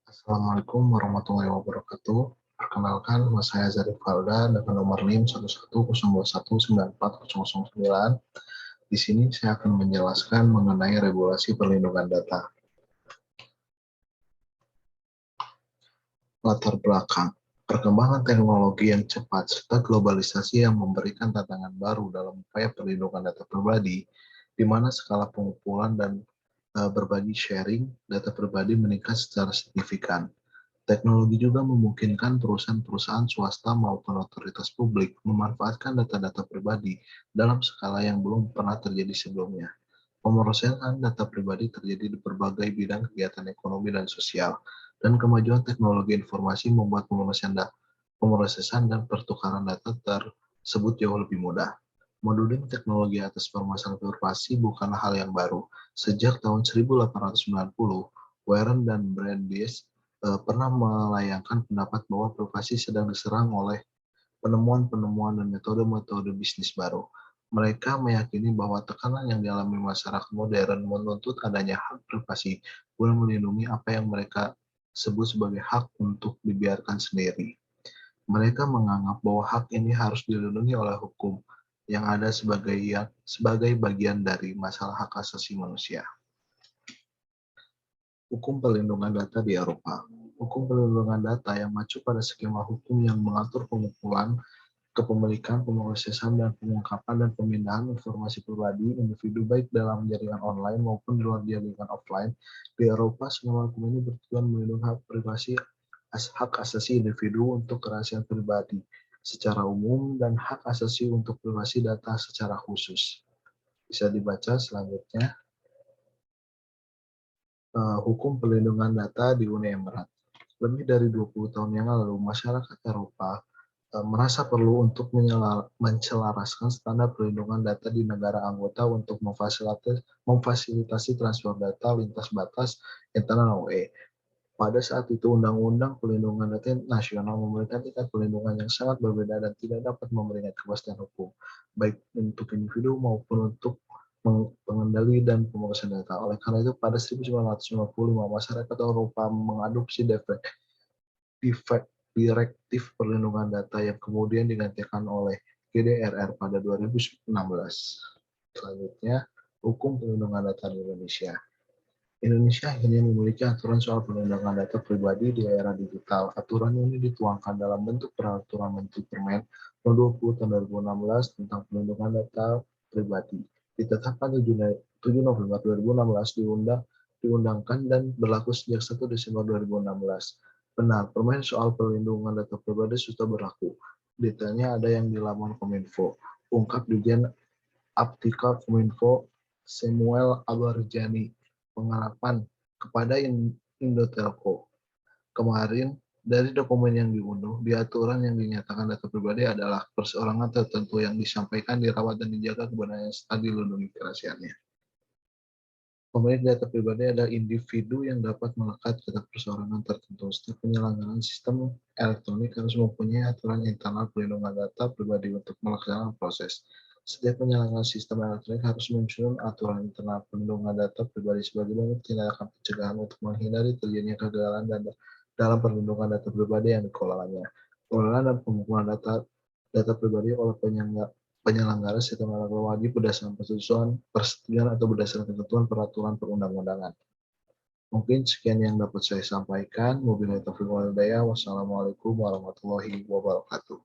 Assalamualaikum warahmatullahi wabarakatuh. Perkenalkan, nama saya Zarif Falda dengan nomor NIM 110219409. Di sini saya akan menjelaskan mengenai regulasi perlindungan data. Latar belakang, perkembangan teknologi yang cepat serta globalisasi yang memberikan tantangan baru dalam upaya perlindungan data pribadi, di mana skala pengumpulan dan berbagi sharing data pribadi meningkat secara signifikan. Teknologi juga memungkinkan perusahaan-perusahaan swasta maupun otoritas publik memanfaatkan data-data pribadi dalam skala yang belum pernah terjadi sebelumnya. Pemrosesan data pribadi terjadi di berbagai bidang kegiatan ekonomi dan sosial, dan kemajuan teknologi informasi membuat pemrosesan dan pertukaran data tersebut jauh lebih mudah. Modeling teknologi atas permasalahan privasi bukanlah hal yang baru. Sejak tahun 1890, Warren dan Brandeis pernah melayangkan pendapat bahwa privasi sedang diserang oleh penemuan-penemuan dan metode-metode bisnis baru. Mereka meyakini bahwa tekanan yang dialami masyarakat modern menuntut adanya hak privasi guna melindungi apa yang mereka sebut sebagai hak untuk dibiarkan sendiri. Mereka menganggap bahwa hak ini harus dilindungi oleh hukum yang ada sebagai bagian dari masalah hak asasi manusia. Hukum perlindungan data di Eropa. Hukum perlindungan data yang mengacu pada skema hukum yang mengatur pengumpulan, kepemilikan, pemrosesan, dan pengungkapan dan pemindahan informasi pribadi individu baik dalam jaringan online maupun di luar jaringan offline. Di Eropa, skema hukum ini bertujuan melindungi hak privasi, hak asasi individu untuk kerahasiaan pribadi secara umum dan hak asasi untuk privasi data secara khusus. Bisa dibaca selanjutnya. Hukum perlindungan data di Uni Emirat. Lebih dari 20 tahun yang lalu, masyarakat Eropa merasa perlu untuk menyelaraskan standar perlindungan data di negara anggota untuk memfasilitasi transfer data lintas batas internal UE. Pada saat itu, Undang-Undang Perlindungan Data Nasional memberikan tingkat perlindungan yang sangat berbeda dan tidak dapat memberikan kepastian hukum, baik untuk individu maupun untuk pengendali dan pemrosesan data. Oleh karena itu, pada 1955, masyarakat Eropa mengadopsi Direktif Perlindungan Data yang kemudian digantikan oleh GDRR pada 2016. Selanjutnya, Hukum Perlindungan Data di Indonesia. Indonesia akhirnya memiliki aturan soal perlindungan data pribadi di era digital. Aturan ini dituangkan dalam bentuk Peraturan Menteri Permen No. 20 Tahun 2016 tentang perlindungan data pribadi. Ditetapkan 7 November 2016, diundangkan dan berlaku sejak 1 Desember 2016. Benar, permen soal perlindungan data pribadi sudah berlaku. Detailnya ada yang di laman Kominfo. Ungkap Dirjen Aptika Kominfo Samuel Abarjani. Pengharapan kepada Indotelco. Kemarin, dari dokumen yang diunduh, di aturan yang dinyatakan data pribadi adalah perseorangan tertentu yang disampaikan, dirawat, dan dijaga kebenarannya serta dilindungi kerahasiaannya. Pemilik data pribadi adalah individu yang dapat melekat data perseorangan tertentu. Setiap penyelenggaraan sistem elektronik harus mempunyai aturan internal perlindungan data pribadi untuk melaksanakan proses. Setiap penyelenggaraan sistem elektronik harus menyusun aturan internal perlindungan data pribadi sebagai bentuk tindakan pencegahan untuk menghindari terjadinya kegagalan dalam perlindungan data pribadi yang dikelolanya. Pengelolaan dan pengumpulan data pribadi oleh penyelenggara sistem elektronik wajib berdasarkan persetujuan atau berdasarkan ketentuan peraturan perundang-undangan. Mungkin sekian yang dapat saya sampaikan. Wabillahi taufiq wal hidayah. Wassalamualaikum warahmatullahi wabarakatuh.